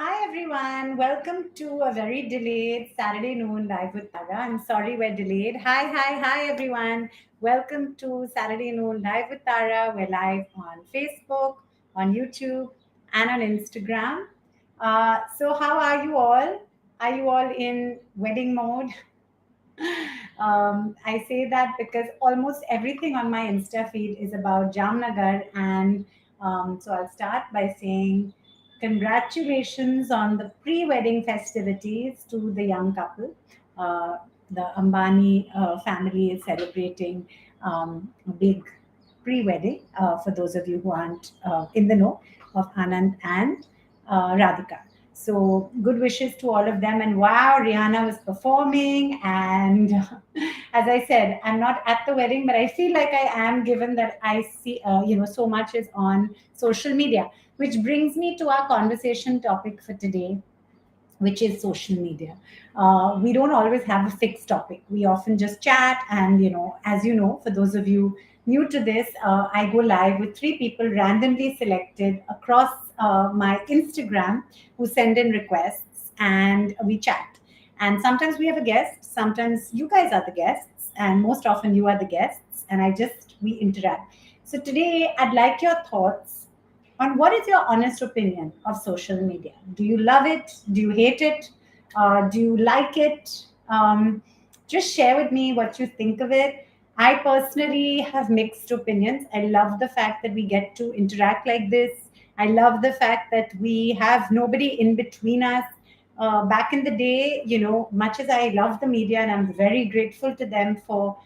Hi everyone, welcome to a very delayed Saturday noon live with Tara. I'm sorry we're delayed. Hi everyone. Welcome to Saturday noon live with Tara. We're live on Facebook, on YouTube, and on Instagram. So, how are you all? Are you all in wedding mode? I say that because almost everything on my Insta feed is about Jamnagar, and so I'll start by saying congratulations on the pre-wedding festivities to the young couple. Uh, the Ambani family is celebrating a big pre-wedding. For those of you who aren't in the know of Anand and Radhika. So good wishes to all of them. And wow, Rihanna was performing. And as I said, I'm not at the wedding, but I feel like I am, given that I see, so much is on social media. Which brings me to our conversation topic for today, which is social media. We don't always have a fixed topic. We often just chat, and as you know, for those of you new to this, I go live with three people randomly selected across my Instagram who send in requests, and we chat. And sometimes we have a guest, sometimes you guys are the guests, and most often you are the guests, and we interact. So today, I'd like your thoughts on what is your honest opinion of social media. Do you love it? Do you hate it? Do you like it? Just share with me what you think of it. I personally have mixed opinions. I love the fact that we get to interact like this. I love the fact that we have nobody in between us. Back in the day, much as I love the media and I'm very grateful to them for,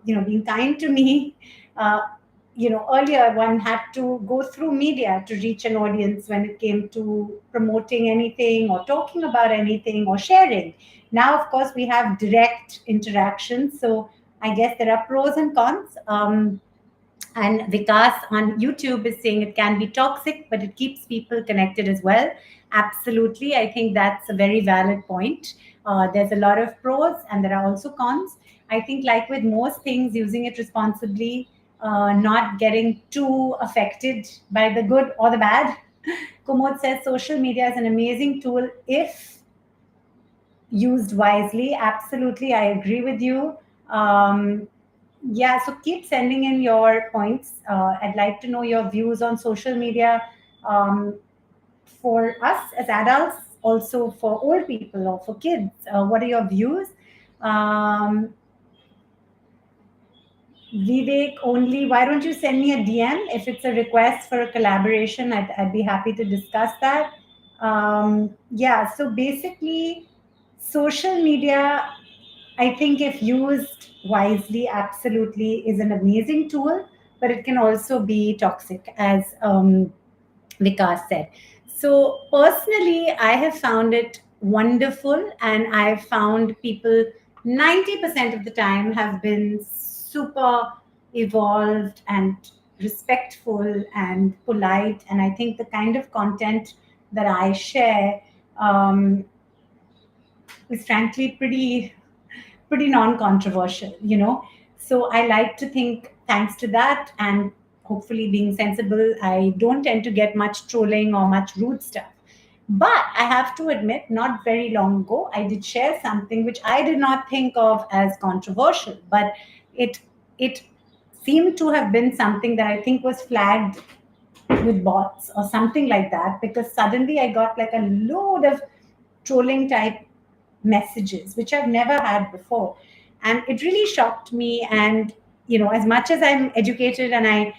being kind to me. Uh, Earlier one had to go through media to reach an audience when it came to promoting anything or talking about anything or sharing. Now, of course, we have direct interaction. So I guess there are pros and cons. And Vikas on YouTube is saying it can be toxic, but it keeps people connected as well. Absolutely. I think that's a very valid point. There's a lot of pros and there are also cons. I think, like with most things, using it responsibly, not getting too affected by the good or the bad. Kumod says social media is an amazing tool if used wisely. Absolutely. I agree with you. Um, yeah, so keep sending in your points. I'd like to know your views on social media, um, for us as adults, also for old people or for kids. What are your views? Um, Vivek, only why don't you send me a DM if it's a request for a collaboration? I'd be happy to discuss that. Yeah, so basically, social media, I think, if used wisely, absolutely is an amazing tool, but it can also be toxic, as Vikas said. So, personally, I have found it wonderful, and I've found people 90% of the time have been super evolved and respectful and polite. And I think the kind of content that I share is frankly pretty non-controversial, so I like to think, thanks to that and hopefully being sensible, I don't tend to get much trolling or much rude stuff. But I have to admit, not very long ago, I did share something which I did not think of as controversial, but it seemed to have been something that I think was flagged with bots or something like that, because suddenly I got like a load of trolling type messages, which I've never had before. And it really shocked me. And, as much as I'm educated and I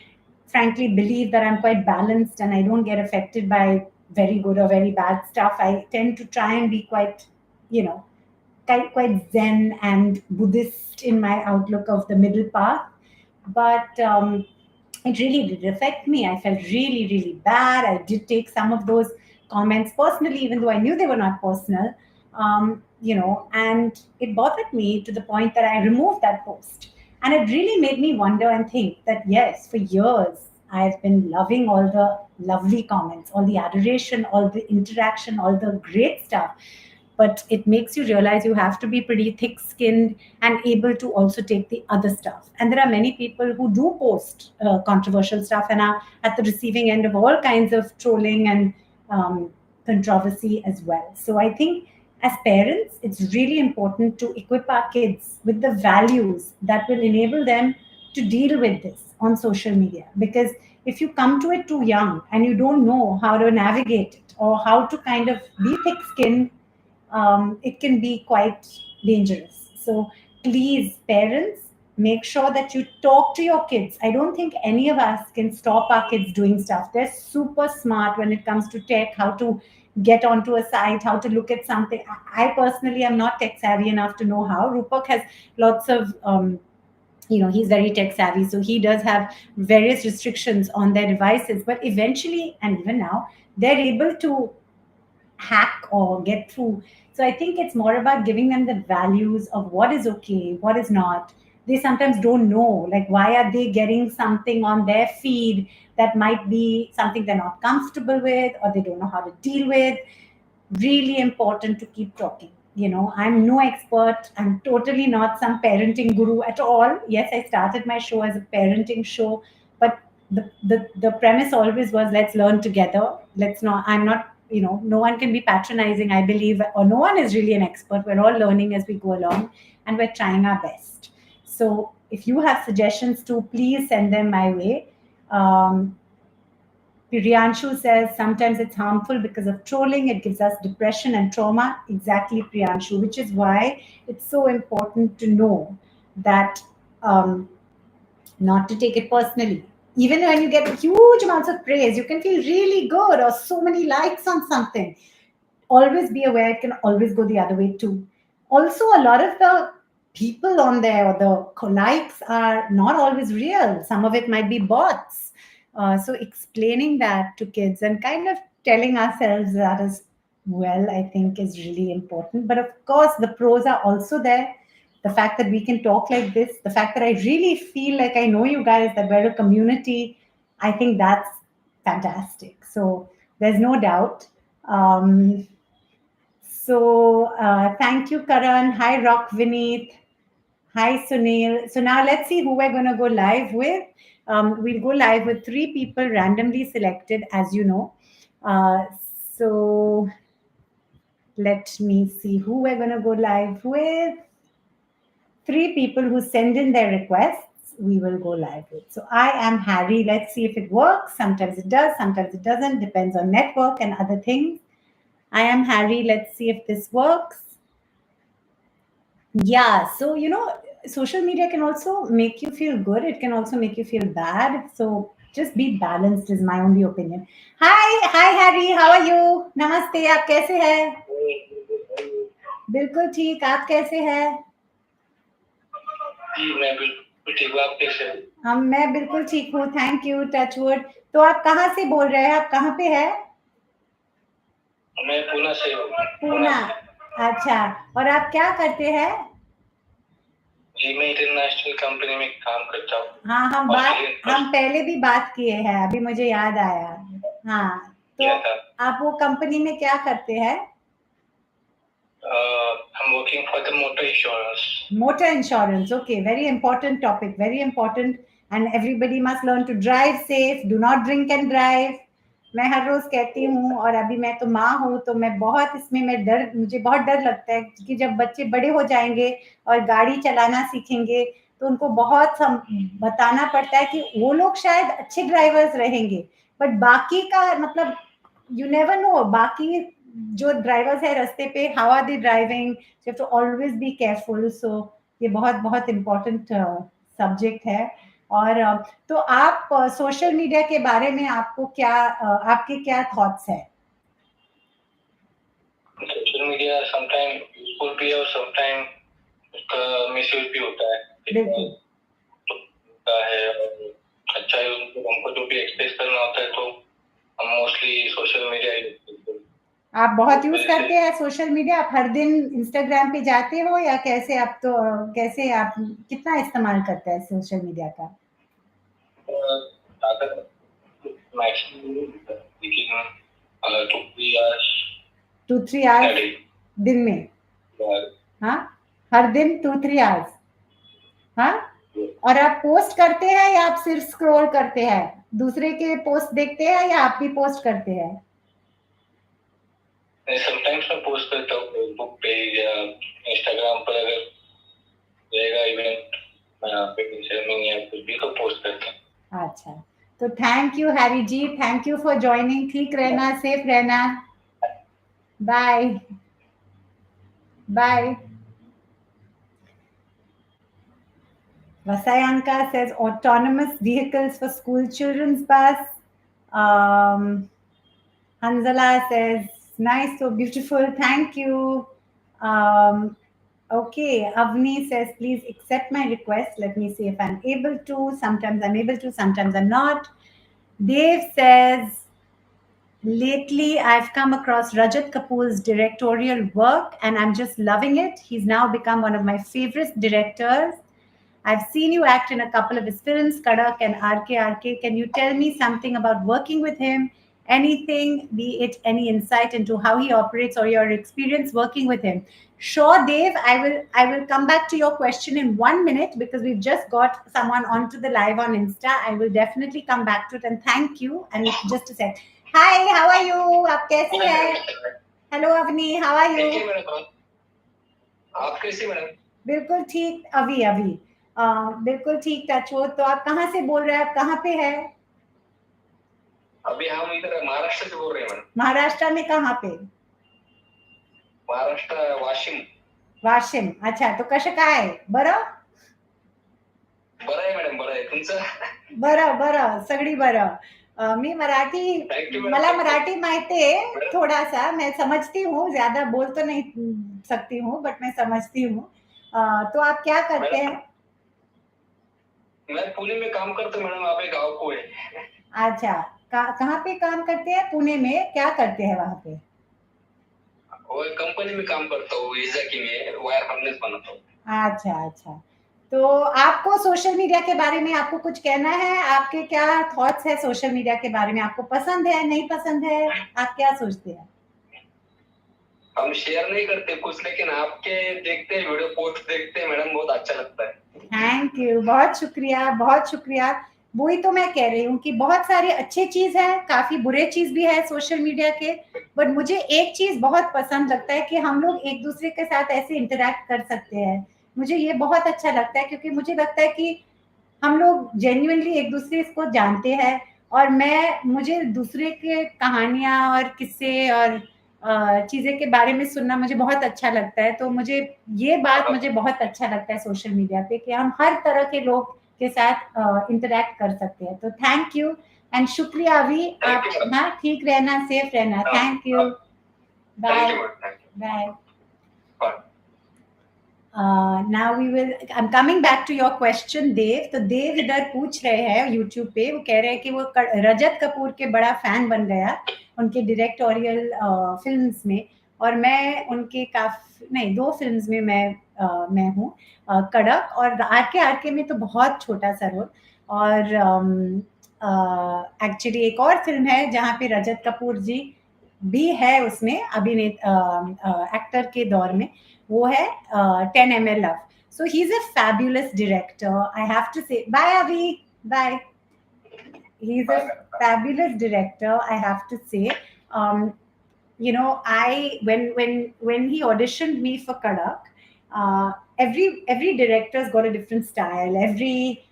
frankly believe that I'm quite balanced and I don't get affected by very good or very bad stuff, I tend to try and be quite, you know, quite Zen and Buddhist in my outlook of the middle path. But it really did affect me. I felt really, really bad. I did take some of those comments personally, even though I knew they were not personal. And it bothered me to the point that I removed that post. And it really made me wonder and think that, yes, for years, I've been loving all the lovely comments, all the adoration, all the interaction, all the great stuff. But it makes you realize you have to be pretty thick skinned and able to also take the other stuff. And there are many people who do post controversial stuff and are at the receiving end of all kinds of trolling and controversy as well. So I think as parents, it's really important to equip our kids with the values that will enable them to deal with this on social media. Because if you come to it too young and you don't know how to navigate it or how to kind of be thick skinned, it can be quite dangerous. So please, parents, make sure that you talk to your kids. I don't think any of us can stop our kids doing stuff. They're super smart when it comes to tech, how to get onto a site, how to look at something. I personally am not tech savvy enough to know how. Rupak has lots of he's very tech savvy, so he does have various restrictions on their devices, but eventually, and even now, they're able to hack or get through. So I think it's more about giving them the values of what is okay, what is not. They sometimes don't know, like, why are they getting something on their feed that might be something they're not comfortable with or they don't know how to deal with. Really important to keep talking. I'm no expert. I'm totally not some parenting guru at all. Yes, I started my show as a parenting show, but the premise always was, let's learn together. Let's not, I'm not, no one can be patronizing, I believe, or no one is really an expert. We're all learning as we go along, and we're trying our best. So if you have suggestions too, please send them my way. Priyanshu says sometimes it's harmful because of trolling. It gives us depression and trauma. Exactly, Priyanshu, which is why it's so important to know that not to take it personally. Even when you get huge amounts of praise, you can feel really good, or so many likes on something. Always be aware it can always go the other way too. Also, a lot of the people on there or the likes are not always real. Some of it might be bots. So explaining that to kids and kind of telling ourselves that as well, I think is really important. But of course, the pros are also there. The fact that we can talk like this, the fact that I really feel like I know you guys, that we're a community, I think that's fantastic. So there's no doubt. Thank you, Karan. Hi, Rock Vineet. Hi, Sunil. So now let's see who we're going to go live with. We'll go live with three people randomly selected, as you know. Uh, so let me see who we're going to go live with. Three people who send in their requests, we will go live with. So I am Harry. Let's see if it works. Sometimes it does, sometimes it doesn't. Depends on network and other things. I am Harry. Let's see if this works. Yeah, so social media can also make you feel good. It can also make you feel bad. So just be balanced is my only opinion. Hi Harry, how are you? Namaste, आप कैसे हैं? बिल्कुल ठीक, आप कैसे हैं? जी मैं बिल्कुल ठीक हूँ, आप कैसे हैं? मैं बिल्कुल ठीक हूँ, थैंक यू, टचवुड। तो आप कहाँ से बोल रहे हैं? आप कहाँ पे है? मैं पूना से हूँ। पूना, अच्छा। और आप क्या करते हैं? जी मैं इंटरनेशनल कंपनी में काम करता हूँ। हाँ, हम पहले भी बात किए हैं, अभी मुझे याद आया। हाँ, तो आप वो कंपनी में क्या करते हैं? I'm working for the motor insurance. Motor insurance, okay, very important topic, very important. And everybody must learn to drive safe, do not drink and drive. मैं हर रोज कहती हूँ, और अभी मैं तो माँ हूँ, तो मैं बहुत इसमें मुझे बहुत डर लगता है कि जब बच्चे बड़े हो जाएंगे और गाड़ी चलाना सीखेंगे, तो उनको बहुत बताना पड़ता है कि वो लोग शायद अच्छे ड्राइवर्स रहेंगे, बट बाकी का मतलब यू नेवर नो, बाकी जो ड्राइवर्स है रास्ते पे, how are they driving, you have to always be careful. So ये बहुत बहुत इम्पोर्टेंट सब्जेक्ट है। और तो आप सोशल मीडिया के बारे में आपको क्या आपके क्या थॉट्स है? सोशल मीडिया समटाइम यूजफुल भी है और समटाइम उसका मिसयूज भी होता है। बिल्कुल होता है, अच्छा है हमको जो भी एक्सप्रेस करना होता है तो हम मोस्टली सोशल मीडिया यूज करते हैं। आप बहुत यूज करते हैं सोशल मीडिया? आप हर दिन इंस्टाग्राम पे जाते हो या कैसे? आप तो कैसे, आप कितना इस्तेमाल करते हैं सोशल मीडिया का? टू थ्री आवर्स दिन में? हाँ, हर दिन 2-3 आवर्स? हाँ, और आप पोस्ट करते हैं या आप सिर्फ स्क्रॉल करते हैं? दूसरे के पोस्ट देखते हैं या आप भी पोस्ट करते हैं? समटाइम्स मैं पोस्ट करता हूँ फेसबुक पेज या इंस्टाग्राम पर, अगर रहेगा इवेंट सेरेमनी या कुछ भी तो पोस्ट करता हूँ। अच्छा, तो thank you Harry ji, thank you for joining. ठीक रहना, सेफ रहना। Bye bye. Vasayanka says autonomous vehicles for school children's bus. Um, Hanzala says nice, so beautiful. Thank you. Um, okay, Avni says please accept my request. Let me see if I'm able to. Sometimes I'm able to, sometimes I'm not. Dave says lately I've come across Rajat Kapoor's directorial work and I'm just loving it. He's now become one of my favorite directors. I've seen you act in a couple of his films, Kadak and RK. Can you tell me something about working with him? Anything, be it any insight into how he operates or your experience working with him? Sure, Dave. I will come back to your question in 1 minute because we've just got someone onto the live on Insta. I will definitely come back to it and thank you. And just a sec. Hi, how are you? आप कैसे हैं? Hello, Avni. How are you? ठीक है madam, आप कैसी madam? बिल्कुल ठीक। अभी अभी बिल्कुल ठीक। टच हो तो आप कहाँ से बोल रहे हैं? आप कहाँ पे है? अभी हम इधर महाराष्ट्र से बोल रहे हैं मैडम। महाराष्ट्र में कहाँ पे? महाराष्ट्र वाशिम। वाशिम, अच्छा। तो कसं काय? बरं बरं आहे मॅडम, बरं आहे तुमचं? बरं बरं, सगळी बरं। मी मराठी, मला मराठी माहिती है थोड़ा सा, मैं समझती हूँ, ज्यादा बोल तो नहीं सकती हूँ बट मैं समझती हूँ। तो आप क्या करते हैं? मैं पुणे में काम करता हूँ मैडम, आप एक गाँव को है। अच्छा, कहाँ पे काम करते हैं? पुणे में क्या करते हैं वहाँ पे? वो कंपनी में काम करता हूँ, इजाकी में वायर हार्नेस बनाता हूँ। अच्छा अच्छा। तो आपको सोशल मीडिया के बारे में आपको कुछ कहना है? आपके क्या थॉट्स है सोशल मीडिया के बारे में? आपको पसंद है, नहीं पसंद है? आप क्या सोचते हैं? हम शेयर नहीं करते कुछ, लेकिन आपके देखते हैं वीडियो पोस्ट देखते हैं मैडम, बहुत अच्छा लगता है। थैंक यू, बहुत शुक्रिया, बहुत शुक्रिया। वही तो मैं कह रही हूँ कि बहुत सारे अच्छे चीज है, काफी बुरे चीज भी है सोशल मीडिया के। बट मुझे एक चीज बहुत पसंद लगता है कि हम लोग एक दूसरे के साथ ऐसे इंटरेक्ट कर सकते हैं। मुझे ये बहुत अच्छा लगता है क्योंकि मुझे लगता है कि हम लोग जेन्युइनली एक दूसरे को जानते हैं। और मुझे दूसरे के कहानियाँ और किस्से और चीज़ें के बारे में सुनना मुझे बहुत अच्छा लगता है। तो मुझे ये बात मुझे बहुत अच्छा लगता है सोशल मीडिया पे कि हम हर तरह के लोग के साथ इंटरेक्ट कर सकते हैं। तो थैंक यू एंड शुक्रिया अभी। आप हाँ, ठीक रहना, सेफ रहना। Thank you, bye bye. Now we will, I am coming back to your question Dev. तो देव इधर पूछ रहे हैं यूट्यूब पे, वो कह रहे हैं कि वो रजत कपूर के बड़ा फैन बन गया उनके डायरेक्टोरियल फिल्म्स में। और मैं उनके काफी नहीं, 2 फिल्म्स में मैं हूँ, कड़क और आर के में तो बहुत छोटा सा रोल। और एक्चुअली एक और फिल्म है जहाँ पे रजत कपूर जी भी है उसमें अभिनेता एक्टर के दौर में, वो है 10 ml love. So he's a fabulous director. I have to say, bye Avi, bye. He's a fabulous director. I have to say, um, I when he auditioned me for Kadak, every director's got a different style. Every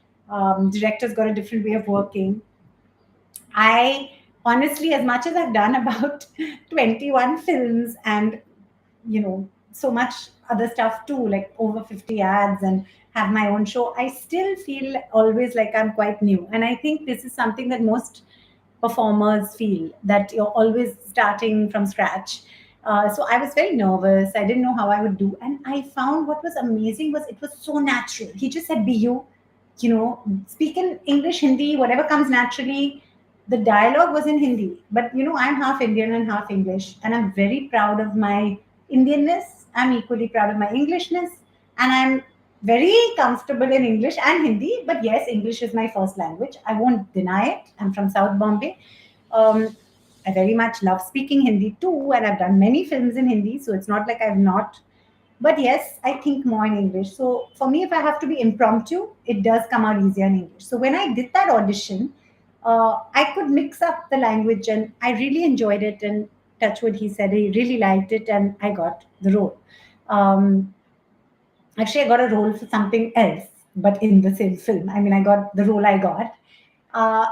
director's got a different way of working. I honestly, as much as I've done about 21 films and so much other stuff too, like over 50 ads and have my own show, I still feel always like I'm quite new. And I think this is something that most performers feel, that you're always starting from scratch. So I was very nervous. I didn't know how I would do. And I found what was amazing was it was so natural. He just said, be speak in English, Hindi, whatever comes naturally. The dialogue was in Hindi, but I'm half Indian and half English, and I'm very proud of my Indianness. I'm equally proud of my Englishness, and I'm very comfortable in English and Hindi. But yes, English is my first language. I won't deny it. I'm from South Bombay. I very much love speaking Hindi too, and I've done many films in Hindi, so it's not like I've not. But yes, I think more in English. So for me, if I have to be impromptu, it does come out easier in English. So when I did that audition, I could mix up the language, and I really enjoyed it. And touchwood, he said he really liked it, and I got the role. Um, Actually, I got a role for something else, but in the same film. I mean, I got the role I got. Uh,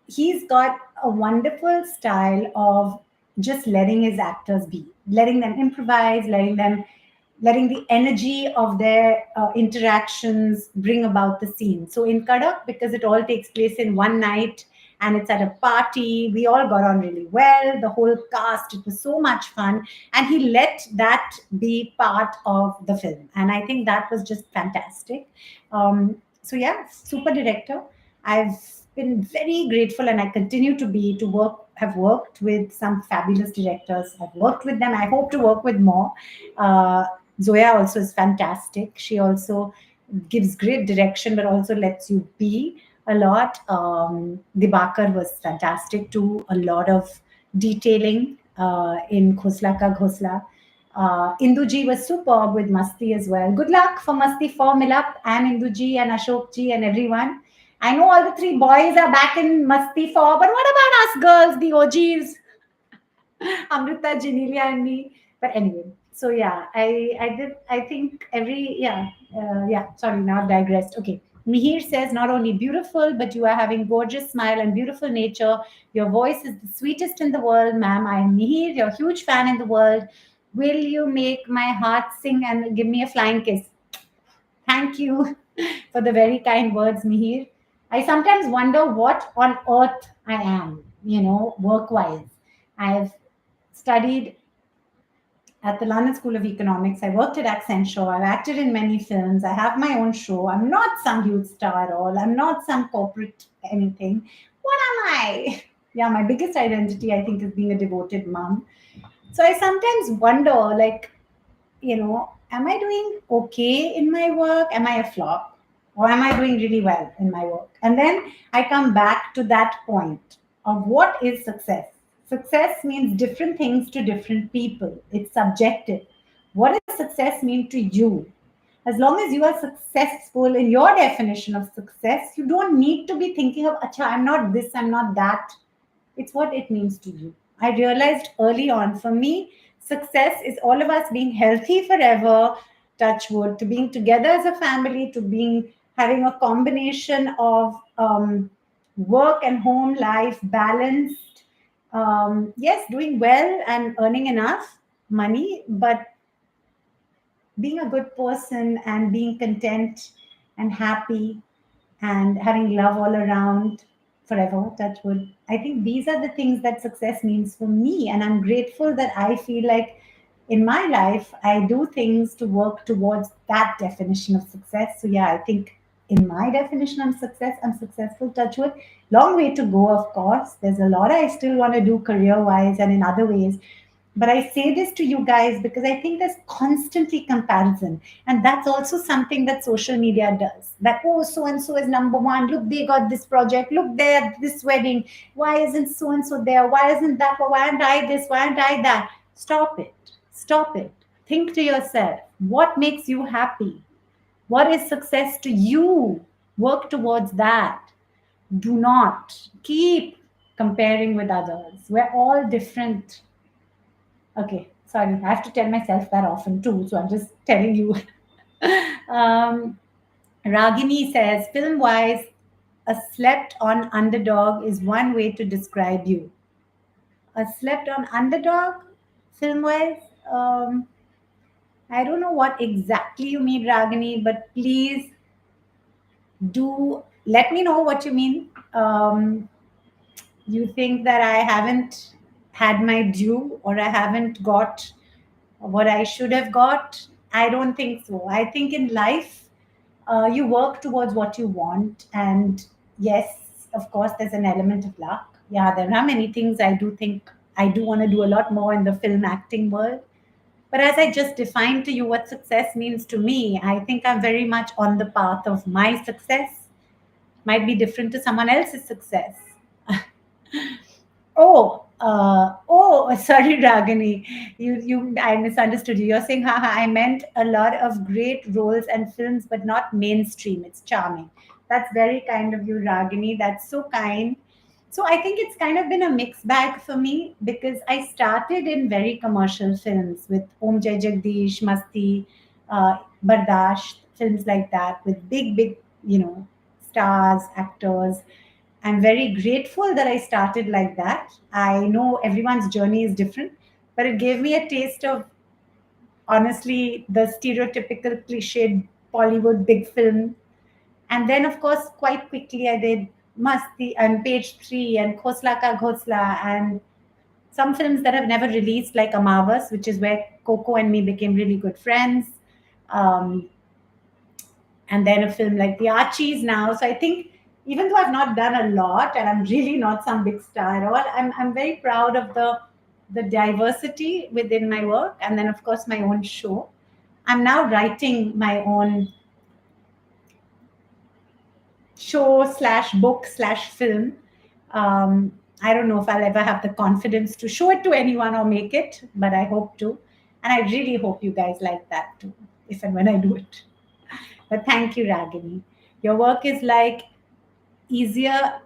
he's got a wonderful style of just letting his actors be, letting them improvise, letting the energy of their interactions bring about the scene. So in Kadak, because it all takes place in one night and it's at a party, we all got on really well. The whole cast, it was so much fun, and he let that be part of the film, and I think that was just fantastic. So yeah, super director. I've been very grateful, and I continue to be to work. Have worked with some fabulous directors. I've worked with them. I hope to work with more. Uh, Zoya also is fantastic. She also gives great direction, but also lets you be a lot. Dibakar was fantastic too. A lot of detailing in Khosla Ka Ghosla. Induji was superb with Masti as well. Good luck for Masti 4 Milap and Induji and Ashok ji and everyone. I know all the three boys are back in Masti 4, but what about us girls, the OGs? Amrita, Genelia, and me. But anyway, so yeah, I did. I think yeah. Sorry, now I've digressed. Okay, Mihir says not only beautiful, but you are having gorgeous smile and beautiful nature. Your voice is the sweetest in the world, ma'am. I am Mihir, your huge fan in the world. Will you make my heart sing and give me a flying kiss? Thank you for the very kind words, Mihir. I sometimes wonder what on earth I am, work wise. I've studied at the London School of Economics. I worked at Accenture. I've acted in many films. I have my own show. I'm not some huge star at all. I'm not some corporate anything. What am I? Yeah, my biggest identity, I think, is being a devoted mom. So I sometimes wonder, like, am I doing okay in my work? Am I a flop? Or am I doing really well in my work? And then I come back to that point of what is success. Success means different things to different people. It's subjective. What does success mean to you? As long as you are successful in your definition of success, you don't need to be thinking of, Acha, I'm not this, I'm not that. It's what it means to you. I realized early on, for me, success is all of us being healthy forever, touch wood, to being together as a family, to being having a combination of work and home life balanced. Yes, doing well and earning enough money, but being a good person and being content and happy and having love all around forever, touch wood. I think these are the things that success means for me. And I'm grateful that I feel like in my life, I do things to work towards that definition of success. So, yeah, I think in my definition of success, I'm successful, touch wood. Long way to go, of course. There's a lot I still want to do career wise and in other ways. But I say this to you guys because I think there's constantly comparison. And that's also something that social media does. That, oh, so and so is number one. Look, they got this project. Look, there, this wedding. Why isn't so and so there? Why isn't that? Why aren't I this? Why aren't I that? Stop it. Stop it. Think to yourself, what makes you happy? What is success to you? Work towards that. Do not keep comparing with others. We're all different. Okay, sorry, I have to tell myself that often too, so I'm just telling you. um, Ragini says, film wise, a slept on underdog is one way to describe you. A slept on underdog, film wise? I don't know what exactly you mean, Ragini, but please do let me know what you mean. You think that I haven't had my due or I haven't got what I should have got? I don't think so. I think in life, you work towards what you want. And yes, of course, there's an element of luck. Yeah, there are many things I do think I do want to do a lot more in the film acting world. But as I just defined to you what success means to me, I think I'm very much on the path of my success. Might be different to someone else's success. Sorry, Ragini. I misunderstood you. You're saying, haha, I meant a lot of great roles and films, but not mainstream. It's charming. That's very kind of you, Ragini. That's so kind. So I think it's kind of been a mixed bag for me because I started in very commercial films with Om Jai Jagdish, Masti, Bardasht, films like that with big, stars, actors. I'm very grateful that I started like that. I know everyone's journey is different, but it gave me a taste of, honestly, the stereotypical cliched Bollywood big film. And then, of course, quite quickly, I did Masti and Page 3 and Khosla Ka Ghosla and some films that have never released, like Amavas, which is where Coco and me became really good friends. Um, and then a film like The Archies now. So I think even though I've not done a lot and I'm really not some big star at all, I'm very proud of the diversity within my work. And then, of course, my own show. I'm now writing my own show/book/film. I don't know if I'll ever have the confidence to show it to anyone or make it, but I hope to. And I really hope you guys like that too, if and when I do it. But thank you, Ragini. Your work is like easier,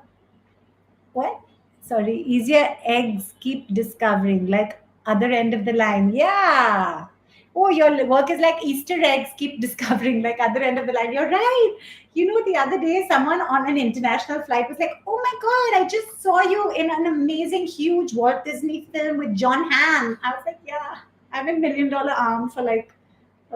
what? Sorry, easier eggs keep discovering, like other end of the line. Yeah. Oh, your work is like Easter eggs keep discovering, like other end of the line. You're right. The other day, someone on an international flight was like, "Oh my God, I just saw you in an amazing, huge Walt Disney film with John Hamm." I was like, "Yeah, I'm in Million Dollar Arm for like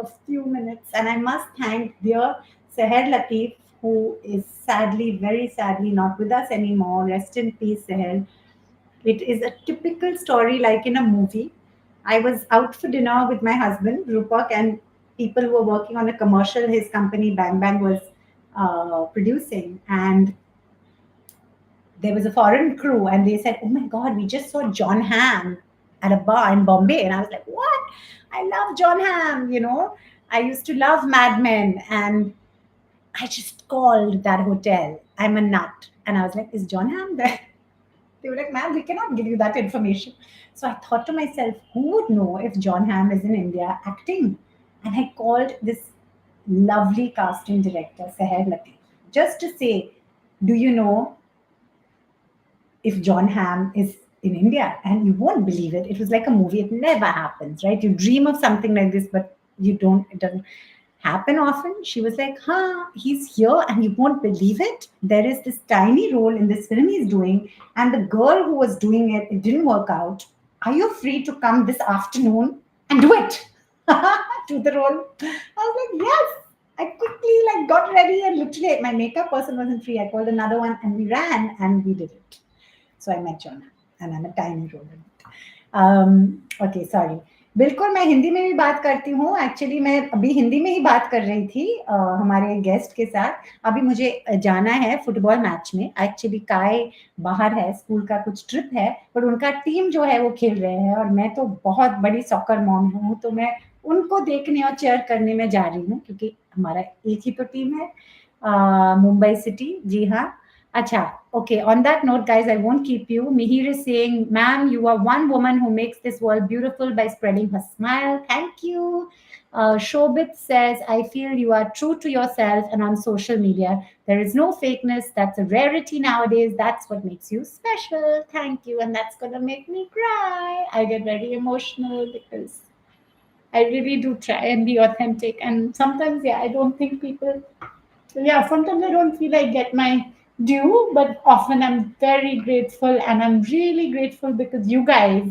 a few minutes." And I must thank dear Seher Latif, who is sadly, very sadly, not with us anymore. Rest in peace, Seher. It is a typical story like in a movie. I was out for dinner with my husband, Rupak, and people who were working on a commercial his company, Bang Bang, was producing. And there was a foreign crew, and they said, "Oh my God, we just saw John Hamm at a bar in Bombay." And I was like, "What? I love John Hamm. I used to love Mad Men, and I just called that hotel. I'm a nut." And I was like, "Is John Hamm there?" They were like, "Ma'am, we cannot give you that information." So I thought to myself, who would know if John Hamm is in India acting? And I called this lovely casting director, Seher Latif, just to say, "Do you know if John Hamm is in India?" And you won't believe it. It was like a movie. It never happens, right? You dream of something like this, but it doesn't happen often. She was like, "Huh, he's here and you won't believe it. There is this tiny role in this film he's doing, and the girl who was doing it, it didn't work out. Are you free to come this afternoon and do it?" Do the role. I was like, "Yes." I quickly got ready and literally my makeup person wasn't free. I called another one and we ran and we did it. So I met Jonah and I'm a tiny role in it. Okay sorry, बिल्कुल मैं हिंदी में भी बात करती हूँ। Actually मैं अभी हिंदी में ही बात कर रही थी हमारे गेस्ट के साथ। अभी मुझे जाना है फुटबॉल मैच में। एक्चुअली काय बाहर है, स्कूल का कुछ ट्रिप है, पर उनका टीम जो है वो खेल रहे हैं और मैं तो बहुत बड़ी सॉकर मॉम हूँ, तो मैं उनको देखने और चेयर करने में जा रही हूँ क्योंकि हमारा एक ही तो टीम है, मुंबई सिटी। जी हाँ। Acha, okay. On that note, guys, I won't keep you. Mihir is saying, "Ma'am, you are one woman who makes this world beautiful by spreading her smile. Thank you." Shobit says, "I feel you are true to yourself and on social media. There is no fakeness. That's a rarity nowadays. That's what makes you special. Thank you." And that's going to make me cry. I get very emotional because I really do try and be authentic. And sometimes, yeah, I don't think people, yeah, sometimes I don't feel I get my due, but often I'm very grateful and I'm really grateful because you guys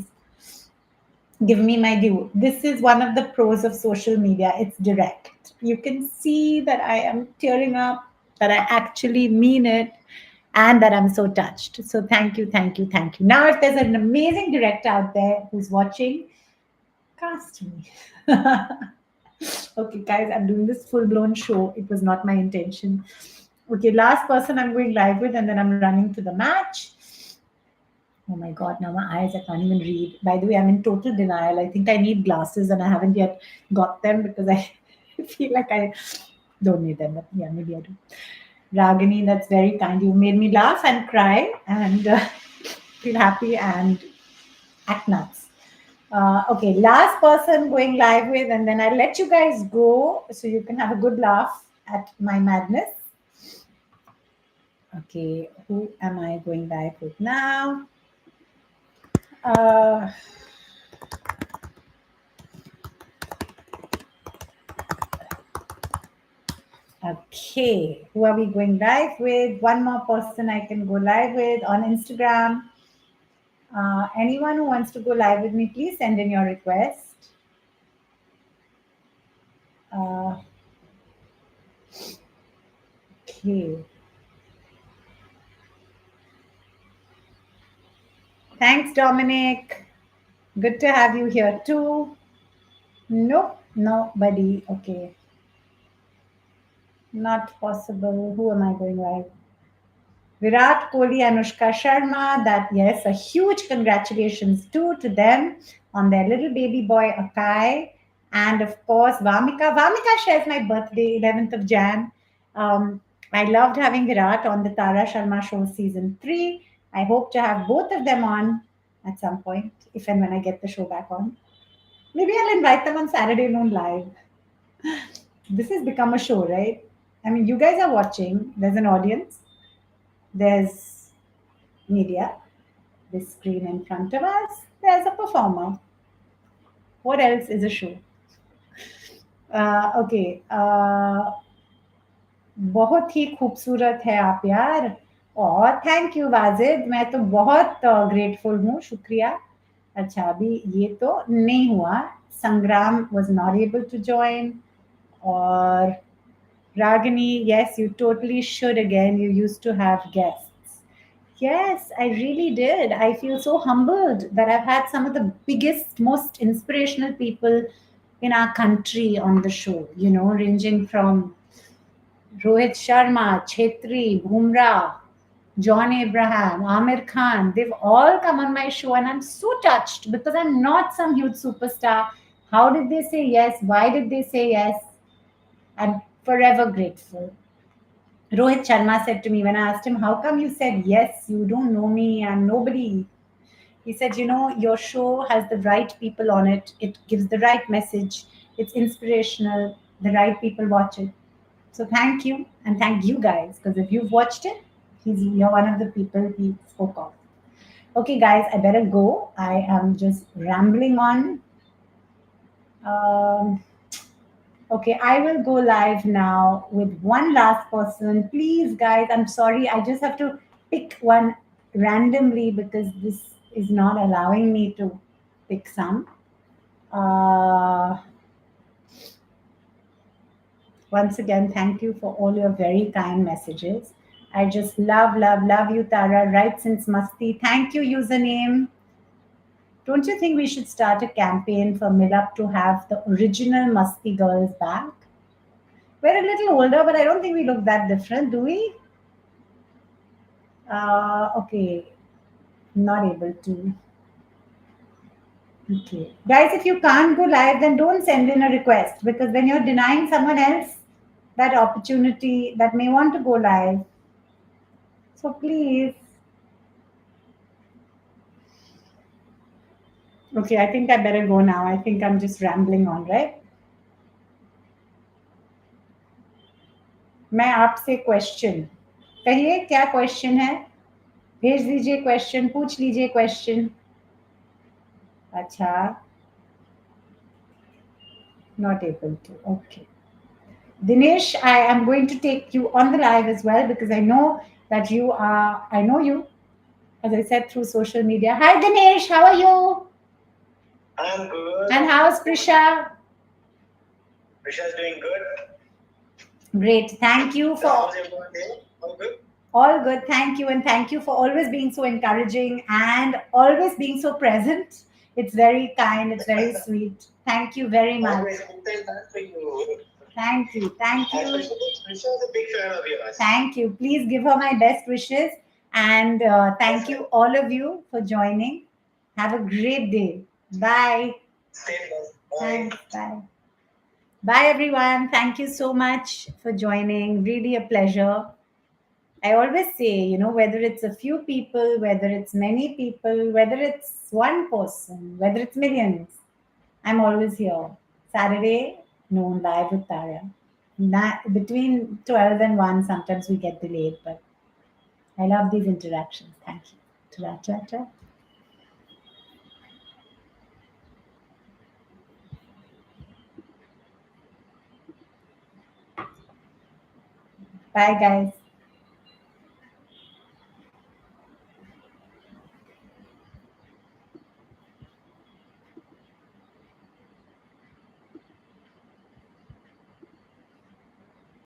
give me my due. This is one of the pros of social media. It's direct. You can see that I am tearing up, that I actually mean it, and that I'm so touched. So thank you, thank you, thank you. Now, if there's an amazing director out there who's watching, cast me. Okay, guys, I'm doing this full blown show. It was not my intention. Okay, last person I'm going live with, and then I'm running to the match. Oh my God, now my eyes, I can't even read. By the way, I'm in total denial. I think I need glasses and I haven't yet got them because I feel like I don't need them. But yeah, maybe I do. Ragini, that's very kind. You made me laugh and cry and feel happy and act nuts. Okay, last person going live with, and then I'll let you guys go so you can have a good laugh at my madness. Okay, who am I going live with now? Uh, okay, who are we going live with? One more person I can go live with on Instagram. Anyone who wants to go live with me, please send in your request. Uh, okay. Thanks, Dominic. Good to have you here too. Nope, nobody. Okay, not possible. Who am I going live? Virat Kohli, Anushka Sharma. That yes, a huge congratulations too to them on their little baby boy Akai, and of course Vamika. Vamika shares my birthday, 11th of Jan. Um, I loved having Virat on the Tara Sharma Show season 3. I hope to have both of them on at some point, if and when I get the show back on. Maybe I'll invite them on Saturday Noon Live. This has become a show, right? I mean, you guys are watching. There's an audience. There's media, this screen in front of us. There's a performer. What else is a show? Okay बहुत ही खूबसूरत है आप यार और thank you Wajid मैं तो बहुत grateful हूँ शुक्रिया अच्छा अभी ये तो नहीं हुआ संग्राम was not able to join और Ragini yes you totally should again you used to have guests. Yes, I really did. I feel so humbled that I've had some of the biggest, most inspirational people in our country on the show, you know, ranging from Rohit Sharma, Chetri, Bumrah, John Abraham, Amir Khan. They've all come on my show, and I'm so touched because I'm not some huge superstar. How did they say yes? Why did they say yes? I'm forever grateful. Rohit Sharma said to me when I asked him, how come you said yes? You don't know me, I'm nobody. He said, you know, your show has the right people on it, it gives the right message, it's inspirational, the right people watch it. So thank you, and thank you guys, because if you've watched it, you're one of the people he spoke of. Okay, guys, I better go. I am just rambling on. Um, Okay, I will go live now with one last person. Please, guys, I'm sorry. I just have to pick one randomly because this is not allowing me to pick some. Uh, Once again, thank you for all your very kind messages. I just love, love, love you, Tara, right since Masti. Thank you, username. Don't you think we should start a campaign for Millup to have the original Masti girls back? We're a little older, but I don't think we look that different, do we? Okay, not able to. Okay. Guys, if you can't go live, then don't send in a request because then you're denying someone else that opportunity that may want to go live. So please. Okay, I think I better go now. I think I'm just rambling on, right? मैं आपसे question कहिए क्या question है भेज दीजिए question पूछ लीजिए question अच्छा not able to okay Dinesh, I am going to take you on the live as well because I know that I know you, as I said, through social media. Hi, Dinesh, how are you? I'm good. And how's Prisha? Prisha's doing good. Great. Thank you for. How's everyone there? All good? All good. Thank you. And thank you for always being so encouraging and always being so present. It's very kind. It's very sweet. Thank you very much. Always anytime time for you. Thank you. Thank you. Prisha is a big fan of yours. Thank you. Please give her my best wishes. And thank you, all of you, for joining. Have a great day. Bye. Stay blessed. Bye. Thanks. Bye. Bye, everyone. Thank you so much for joining. Really a pleasure. I always say, you know, whether it's a few people, whether it's many people, whether it's one person, whether it's millions, I'm always here. Saturday, noon live with Tara. Between 12 and 1, sometimes we get delayed, but I love these interactions. Thank you. Ta ta ta. Bye, guys.